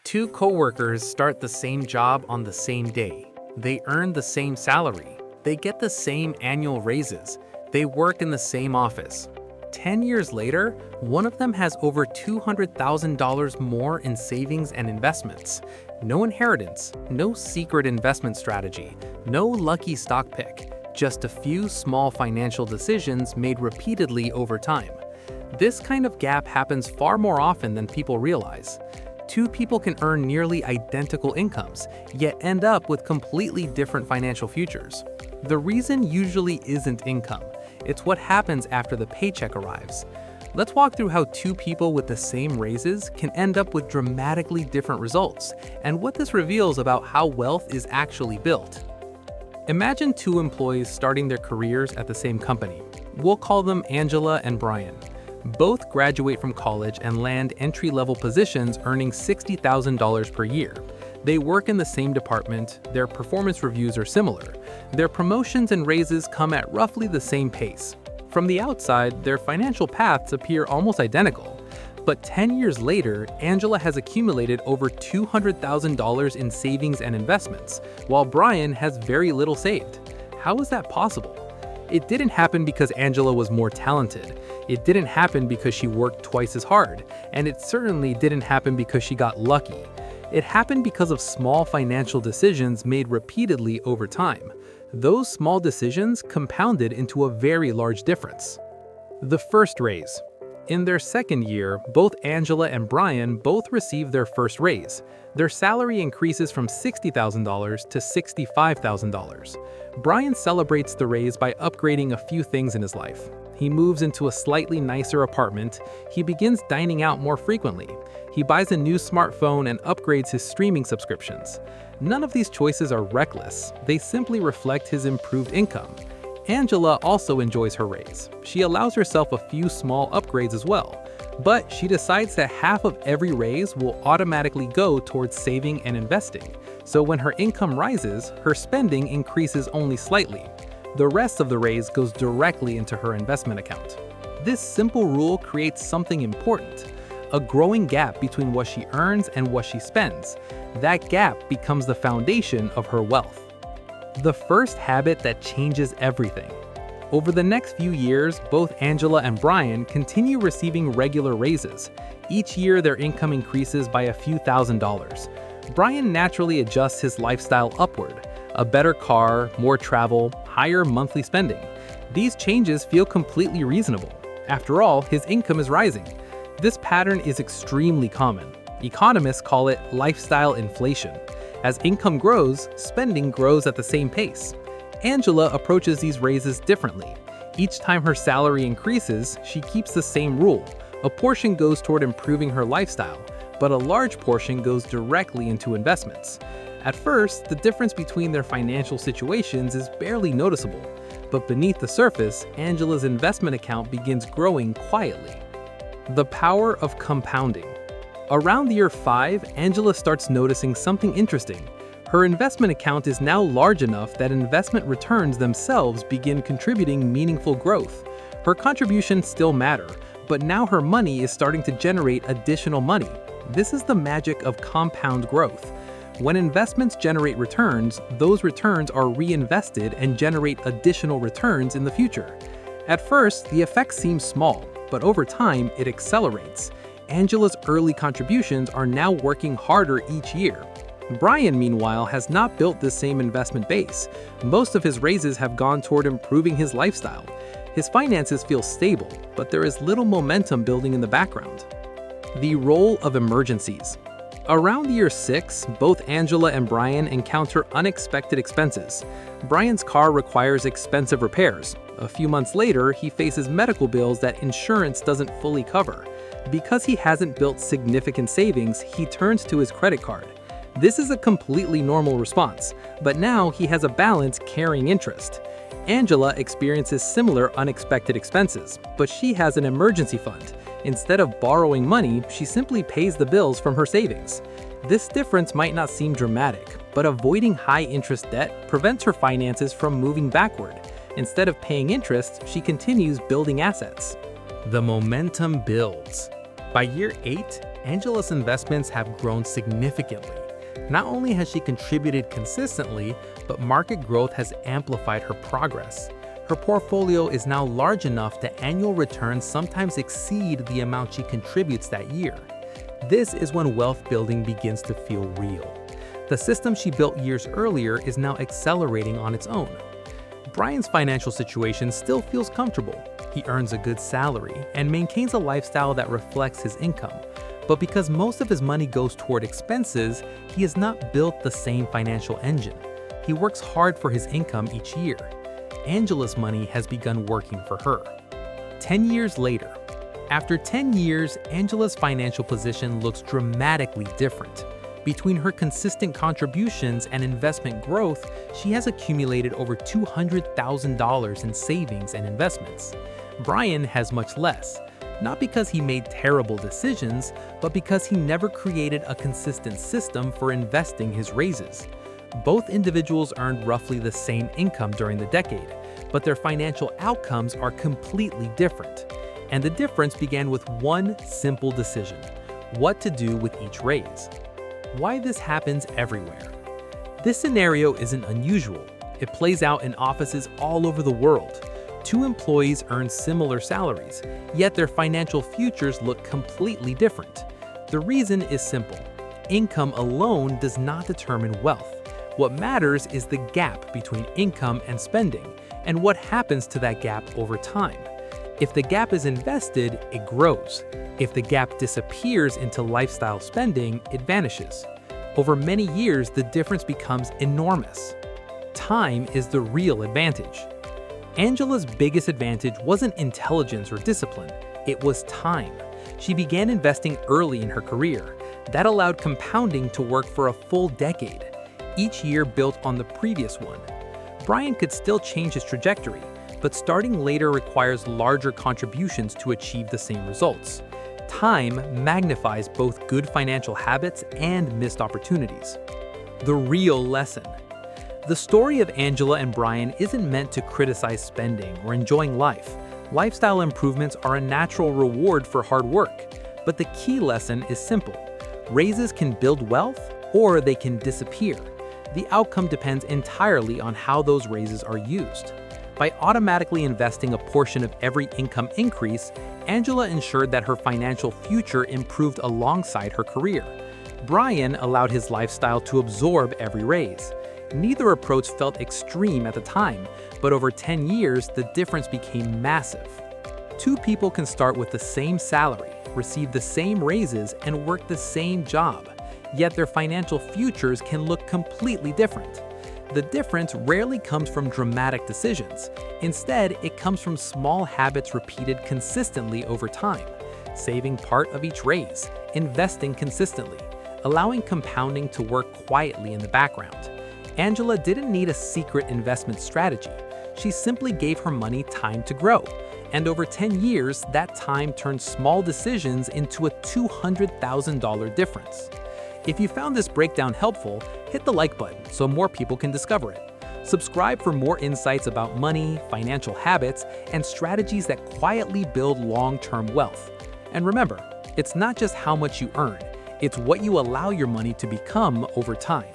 Two coworkers start the same job on the same day. They earn the same salary. They get the same annual raises. They work in the same office. 10 years later, one of them has over $200,000 more in savings and investments. No inheritance, no secret investment strategy, no lucky stock pick, just a few small financial decisions made repeatedly over time. This kind of gap happens far more often than people realize. Two people can earn nearly identical incomes, yet end up with completely different financial futures. The reason usually isn't income. It's what happens after the paycheck arrives. Let's walk through how two people with the same raises can end up with dramatically different results, and what this reveals about how wealth is actually built. Imagine two employees starting their careers at the same company. We'll call them Angela and Brian. Both graduate from college and land entry-level positions earning $60,000 per year. They work in the same department, their performance reviews are similar. Their promotions and raises come at roughly the same pace. From the outside, their financial paths appear almost identical. But 10 years later, Angela has accumulated over $200,000 in savings and investments, while Brian has very little saved. How is that possible? It didn't happen because Angela was more talented. It didn't happen because she worked twice as hard, and it certainly didn't happen because she got lucky. It happened because of small financial decisions made repeatedly over time. Those small decisions compounded into a very large difference. The first raise. In their second year, both Angela and Brian both receive their first raise. Their salary increases from $60,000 to $65,000. Brian celebrates the raise by upgrading a few things in his life. He moves into a slightly nicer apartment. He begins dining out more frequently. He buys a new smartphone and upgrades his streaming subscriptions. None of these choices are reckless. They simply reflect his improved income. Angela also enjoys her raise. She allows herself a few small upgrades as well. But she decides that half of every raise will automatically go towards saving and investing. So when her income rises, her spending increases only slightly. The rest of the raise goes directly into her investment account. This simple rule creates something important: a growing gap between what she earns and what she spends. That gap becomes the foundation of her wealth. The first habit that changes everything. Over the next few years, both Angela and Brian continue receiving regular raises. Each year, their income increases by a few $1,000s. Brian naturally adjusts his lifestyle upward: a better car, more travel, higher monthly spending. These changes feel completely reasonable. After all, his income is rising. This pattern is extremely common. Economists call it lifestyle inflation. As income grows, spending grows at the same pace. Angela approaches these raises differently. Each time her salary increases, she keeps the same rule. A portion goes toward improving her lifestyle, but a large portion goes directly into investments. At first, the difference between their financial situations is barely noticeable, but beneath the surface, Angela's investment account begins growing quietly. The power of compounding. Around year 5, Angela starts noticing something interesting. Her investment account is now large enough that investment returns themselves begin contributing meaningful growth. Her contributions still matter, but now her money is starting to generate additional money. This is the magic of compound growth. When investments generate returns, those returns are reinvested and generate additional returns in the future. At first, the effect seems small, but over time, it accelerates. Angela's early contributions are now working harder each year. Brian, meanwhile, has not built the same investment base. Most of his raises have gone toward improving his lifestyle. His finances feel stable, but there is little momentum building in the background. The role of emergencies. Around year 6, both Angela and Brian encounter unexpected expenses. Brian's car requires expensive repairs. A few months later, he faces medical bills that insurance doesn't fully cover. Because he hasn't built significant savings, he turns to his credit card. This is a completely normal response, but now he has a balance carrying interest. Angela experiences similar unexpected expenses, but she has an emergency fund. Instead of borrowing money, she simply pays the bills from her savings. This difference might not seem dramatic, but avoiding high-interest debt prevents her finances from moving backward. Instead of paying interest, she continues building assets. The momentum builds. By year 8, Angela's investments have grown significantly. Not only has she contributed consistently, but market growth has amplified her progress. Her portfolio is now large enough that annual returns sometimes exceed the amount she contributes that year. This is when wealth building begins to feel real. The system she built years earlier is now accelerating on its own. Brian's financial situation still feels comfortable. He earns a good salary and maintains a lifestyle that reflects his income. But because most of his money goes toward expenses, he has not built the same financial engine. He works hard for his income each year. Angela's money has begun working for her. 10 years later. After 10 years, Angela's financial position looks dramatically different. Between her consistent contributions and investment growth, she has accumulated over $200,000 in savings and investments. Brian has much less, not because he made terrible decisions, but because he never created a consistent system for investing his raises. Both individuals earned roughly the same income during the decade, but their financial outcomes are completely different. And the difference began with one simple decision: what to do with each raise. Why this happens everywhere. This scenario isn't unusual. It plays out in offices all over the world. Two employees earn similar salaries, yet their financial futures look completely different. The reason is simple. Income alone does not determine wealth. What matters is the gap between income and spending, and what happens to that gap over time. If the gap is invested, it grows. If the gap disappears into lifestyle spending, it vanishes. Over many years, the difference becomes enormous. Time is the real advantage. Angela's biggest advantage wasn't intelligence or discipline, it was time. She began investing early in her career. That allowed compounding to work for a full decade. Each year built on the previous one. Brian could still change his trajectory, but starting later requires larger contributions to achieve the same results. Time magnifies both good financial habits and missed opportunities. The real lesson. The story of Angela and Brian isn't meant to criticize spending or enjoying life. Lifestyle improvements are a natural reward for hard work. But the key lesson is simple. Raises can build wealth or they can disappear. The outcome depends entirely on how those raises are used. By automatically investing a portion of every income increase, Angela ensured that her financial future improved alongside her career. Brian allowed his lifestyle to absorb every raise. Neither approach felt extreme at the time, but over 10 years, the difference became massive. Two people can start with the same salary, receive the same raises, and work the same job, yet their financial futures can look completely different. The difference rarely comes from dramatic decisions. Instead, it comes from small habits repeated consistently over time, saving part of each raise, investing consistently, allowing compounding to work quietly in the background. Angela didn't need a secret investment strategy. She simply gave her money time to grow. And over 10 years, that time turned small decisions into a $200,000 difference. If you found this breakdown helpful, hit the like button so more people can discover it. Subscribe for more insights about money, financial habits, and strategies that quietly build long-term wealth. And remember, it's not just how much you earn, it's what you allow your money to become over time.